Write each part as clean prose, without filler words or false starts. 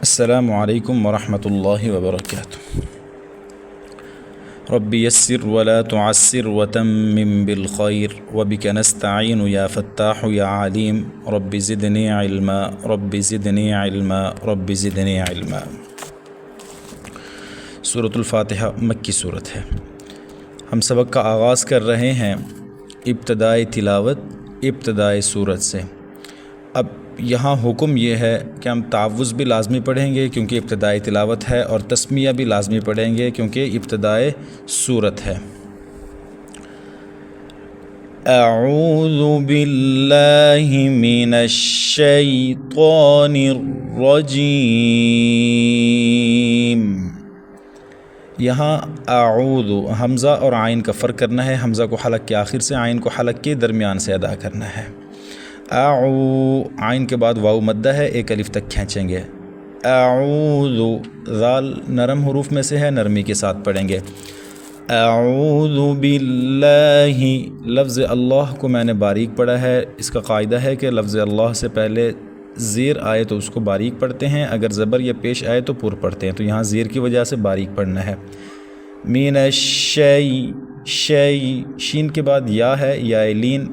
السلام علیکم ورحمۃ اللہ وبرکاتہ۔ رب یسر ولا تعسر وتمم بالخیر وبک نستعین یا فتاح یا علیم رب زدنی علما رب زدنی علما رب زدنی علما۔ سورۃ الفاتحہ مکی صورت ہے۔ ہم سبق کا آغاز کر رہے ہیں ابتدائی تلاوت ابتدائی صورت سے۔ اب یہاں حکم یہ ہے کہ ہم تعوذ بھی لازمی پڑھیں گے کیونکہ ابتدائی تلاوت ہے، اور تسمیہ بھی لازمی پڑھیں گے کیونکہ ابتدائی صورت ہے۔ اعوذ باللہ من الشیطان الرجیم۔ یہاں اعوذ حمزہ اور عین کا فرق کرنا ہے۔ حمزہ کو حلق کے آخر سے، عین کو حلق کے درمیان سے ادا کرنا ہے۔ عین کے بعد واو مدہ ہے، ایک الف تک کھینچیں گے۔ اعوذ، ذال نرم حروف میں سے ہے، نرمی کے ساتھ پڑھیں گے۔ اعوذ باللہ، لفظ اللہ کو میں نے باریک پڑھا ہے۔ اس کا قاعدہ ہے کہ لفظ اللہ سے پہلے زیر آئے تو اس کو باریک پڑھتے ہیں، اگر زبر یا پیش آئے تو پر پڑھتے ہیں، تو یہاں زیر کی وجہ سے باریک پڑھنا ہے۔ من الشی، شی، شین کے بعد یا ہے، یا لین،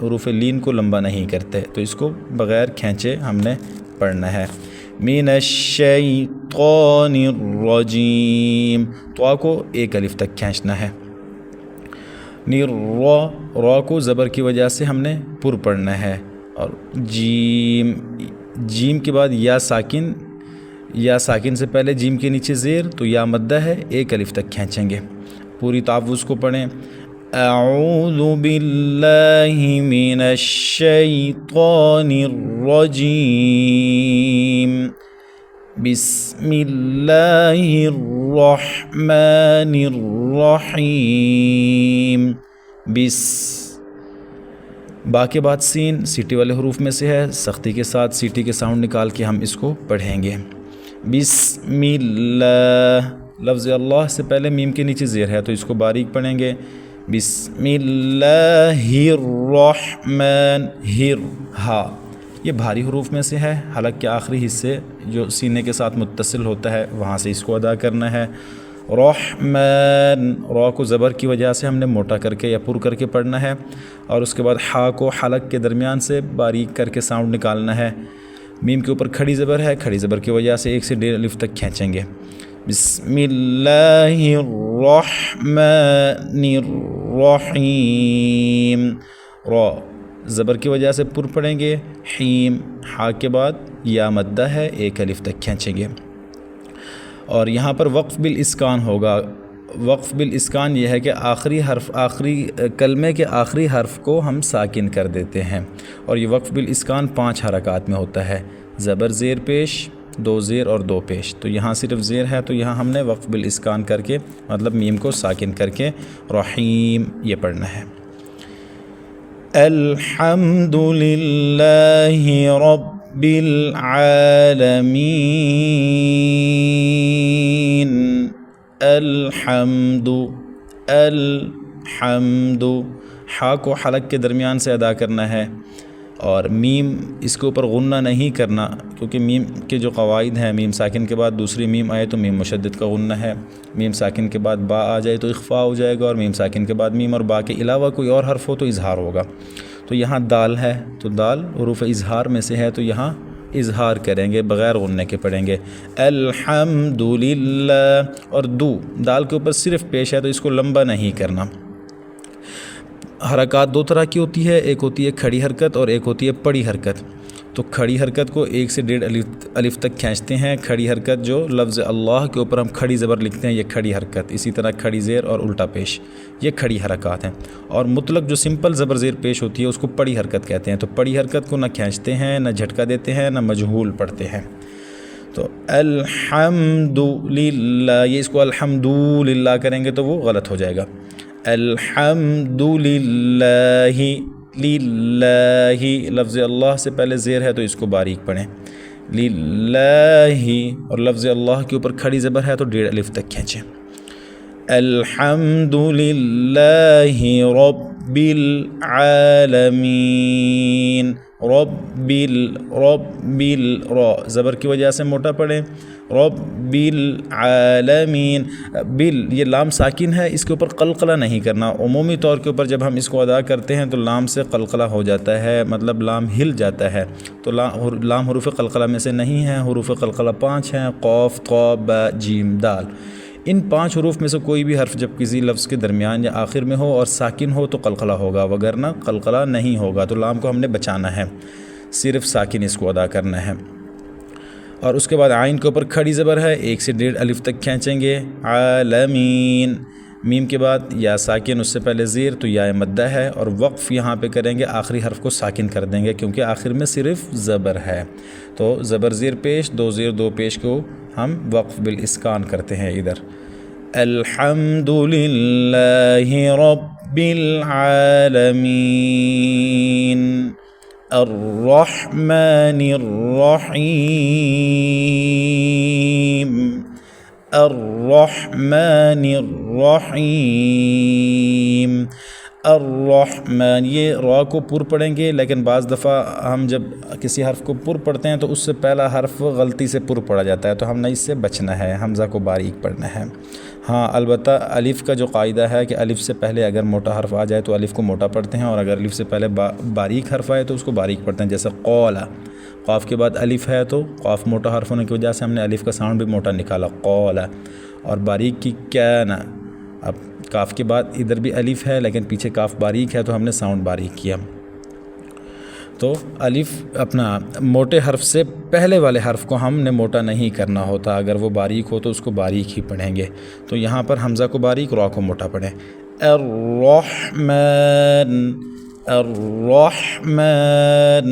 حروف لین کو لمبا نہیں کرتے، تو اس کو بغیر کھینچے ہم نے پڑھنا ہے۔ من الشیطان الرجیم، طا کو ایک الف تک کھینچنا ہے۔ را کو زبر کی وجہ سے ہم نے پر پڑھنا ہے، اور جیم، جیم کے بعد یا ساکن، یا ساکن سے پہلے جیم کے نیچے زیر، تو یا مدہ ہے، ایک الف تک کھینچیں گے۔ پوری تعوذ کو پڑھیں۔ اعوذ باللہ من الشیطان الرجیم، بسم اللہ الرحمن الرحیم۔ با کے بعد سین سیٹی والے حروف میں سے ہے، سختی کے ساتھ سیٹی کے ساؤنڈ نکال کے ہم اس کو پڑھیں گے۔ بسم اللہ، لفظ اللہ سے پہلے میم کے نیچے زیر ہے تو اس کو باریک پڑھیں گے۔ بسم اللہ الرحمن، ہا یہ بھاری حروف میں سے ہے، حلق کے آخری حصے جو سینے کے ساتھ متصل ہوتا ہے وہاں سے اس کو ادا کرنا ہے۔ رحمن، را کو زبر کی وجہ سے ہم نے موٹا کر کے یا پر کر کے پڑھنا ہے، اور اس کے بعد ہا کو حلق کے درمیان سے باریک کر کے ساؤنڈ نکالنا ہے۔ میم کے اوپر کھڑی زبر ہے، کھڑی زبر کی وجہ سے 1 سے 1.5 الف تک کھینچیں گے۔ بسم اللہ الرحمن الرحیم، را زبر کی وجہ سے پر پڑھیں گے۔ حیم، ہا کے بعد یا مدہ ہے، 1 الف تک کھینچیں گے۔ اور یہاں پر وقف بالاسکان ہوگا۔ وقف بالاسکان یہ ہے کہ آخری حرف، آخری کلمے کے آخری حرف کو ہم ساکن کر دیتے ہیں، اور یہ وقف بالاسکان 5 حرکات میں ہوتا ہے۔ زبر زیر پیش، 2 زیر اور 2 پیش، تو یہاں صرف زیر ہے تو یہاں ہم نے وقف بالاسکان کر کے، مطلب میم کو ساکن کر کے رحیم یہ پڑھنا ہے۔ الحمد للہ رب العالمین، الحمد، الحمد، ہا کو حلق کے درمیان سے ادا کرنا ہے، اور میم اس کے اوپر غنہ نہیں کرنا، کیونکہ میم کے جو قواعد ہیں، میم ساکن کے بعد دوسری میم آئے تو میم مشدد کا غنہ ہے، میم ساکن کے بعد با آ جائے تو اخفاء ہو جائے گا، اور میم ساکن کے بعد میم اور با کے علاوہ کوئی اور حرف ہو تو اظہار ہوگا۔ تو یہاں دال ہے تو دال حروف اظہار میں سے ہے تو یہاں اظہار کریں گے، بغیر غنہ کے پڑھیں گے۔ الحمدللہ، اور دال کے اوپر صرف پیش ہے تو اس کو لمبا نہیں کرنا۔ حرکات 2 طرح کی ہوتی ہے، ایک ہوتی ہے کھڑی حرکت اور ایک ہوتی ہے پڑی حرکت۔ تو کھڑی حرکت کو 1 سے 1.5 الف تک کھینچتے ہیں۔ کھڑی حرکت جو لفظ اللہ کے اوپر ہم کھڑی زبر لکھتے ہیں، یہ کھڑی حرکت، اسی طرح کھڑی زیر اور الٹا پیش، یہ کھڑی حرکات ہیں۔ اور مطلق جو سمپل زبر زیر پیش ہوتی ہے اس کو پڑی حرکت کہتے ہیں۔ تو پڑی حرکت کو نہ کھینچتے ہیں، نہ جھٹکا دیتے ہیں، نہ مجہول پڑھتے ہیں۔ تو الحمدللہ، یہ اس کو الحمدللہ کریں گے تو وہ غلط ہو جائے گا۔ الحمدللہ، للہ، لفظ اللہ سے پہلے زیر ہے تو اس کو باریک پڑھیں۔ للہ، اور لفظ اللہ کے اوپر کھڑی زبر ہے تو 1.5 الف تک کھینچیں۔ الحمدللہ رب العالمین، رب را زبر کی وجہ سے موٹا پڑھیں، رب العالمین. بل یہ لام ساکن ہے، اس کے اوپر قلقلہ نہیں کرنا. عمومی طور کے اوپر جب ہم اس کو ادا کرتے ہیں تو لام سے قلقلہ ہو جاتا ہے، مطلب لام ہل جاتا ہے. تو لام حروف قلقلہ میں سے نہیں ہے. حروف قلقلہ 5 ہیں: قاف، طا، با، جیم، دال. ان 5 حروف میں سے کوئی بھی حرف جب کسی لفظ کے درمیان یا آخر میں ہو اور ساکن ہو تو قلقلہ ہوگا، وگرنہ قلقلہ نہیں ہوگا. تو لام کو ہم نے بچانا ہے، صرف ساکن اس کو ادا کرنا ہے. اور اس کے بعد عین کے اوپر کھڑی زبر ہے، 1 سے 1.5 الف تک کھینچیں گے. عالمین. میم کے بعد یا ساکن، اس سے پہلے زیر، تو یا مدہ ہے. اور وقف یہاں پہ کریں گے، آخری حرف کو ساکن کر دیں گے کیونکہ آخر میں صرف زبر ہے. تو زبر زیر پیش، 2 زیر 2 پیش کو ہم وقف بالاسکان کرتے ہیں ادھر. الحمد للہ رب العالمین الرحمن الرحیم الرحمن الرحیم الرحمن. یہ را کو پر پڑھیں گے، لیکن بعض دفعہ ہم جب کسی حرف کو پر پڑھتے ہیں تو اس سے پہلا حرف غلطی سے پر پڑھا جاتا ہے، تو ہم نے اس سے بچنا ہے، حمزہ کو باریک پڑھنا ہے. ہاں البتہ الف کا جو قاعدہ ہے کہ الف سے پہلے اگر موٹا حرف آ جائے تو الف کو موٹا پڑھتے ہیں، اور اگر الف سے پہلے باریک حرف آئے تو اس کو باریک پڑھتے ہیں. جیسے قولا، قاف کے بعد الف ہے تو قاف موٹا حرف ہونے کی وجہ سے ہم نے الف کا ساؤنڈ بھی موٹا نکالا، قولا. اور باریک کی کینا، اب کاف کے بعد ادھر بھی الف ہے لیکن پیچھے کاف باریک ہے تو ہم نے ساؤنڈ باریک کیا. تو الف اپنا موٹے حرف سے پہلے والے حرف کو ہم نے موٹا نہیں کرنا ہوتا، اگر وہ باریک ہو تو اس کو باریک ہی پڑھیں گے. تو یہاں پر حمزہ کو باریک، را کو موٹا پڑھیں. الرحمن الرحمن.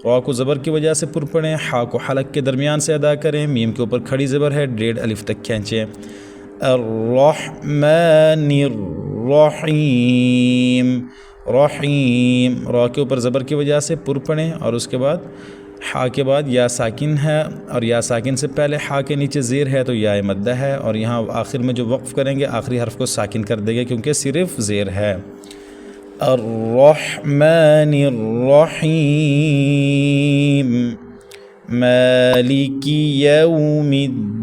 را کو زبر کی وجہ سے پر پڑھیں، حا کو حلق کے درمیان سے ادا کریں. میم کے اوپر کھڑی زبر ہے، 1.5 الف تک کھینچیں. الرحمن الرحیم رحیم. را کے اوپر زبر کی وجہ سے پر پڑھیں، اور اس کے بعد حا کے بعد یا ساکن ہے، اور یا ساکن سے پہلے حا کے نیچے زیر ہے تو یا مدہ ہے. اور یہاں آخر میں جو وقف کریں گے آخری حرف کو ساکن کر دیں گے کیونکہ صرف زیر ہے. الرحمن الرحیم مالک یوم الدین.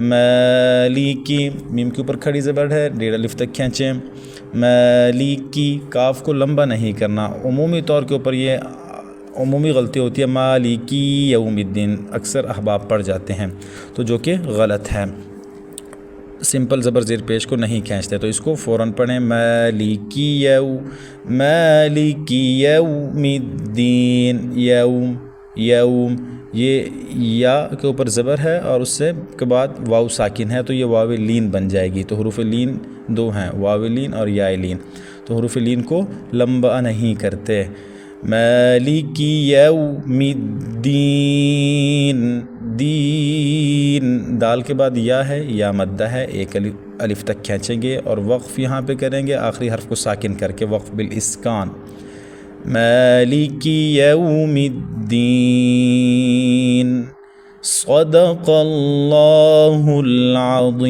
مالکی، میم کے اوپر کھڑی زبر ہے، 1.5 الف تک کھینچیں. مالکی، کاف کو لمبا نہیں کرنا. عمومی طور کے اوپر یہ عمومی غلطی ہوتی ہے، مالکی یوم الدین اکثر احباب پڑھ جاتے ہیں، تو جو کہ غلط ہے. سمپل زبر زیر پیش کو نہیں کھینچتے، تو اس کو فوراً پڑھیں. مالکی یوم الدین. یوم یوم، یہ یا کے اوپر زبر ہے اور اس سے کے بعد واو ساکن ہے تو یہ واو لین بن جائے گی. تو حروف لین 2 ہیں، واو لین اور یا لین. تو حروف لین کو لمبا نہیں کرتے. مالک یوم الدین. دین، دال کے بعد یا ہے، یا مدہ ہے، 1 الف تک کھینچیں گے اور وقف یہاں پہ کریں گے آخری حرف کو ساکن کر کے، وقف بالاسکان. مالک یوم الدین. صدق اللہ العظیم.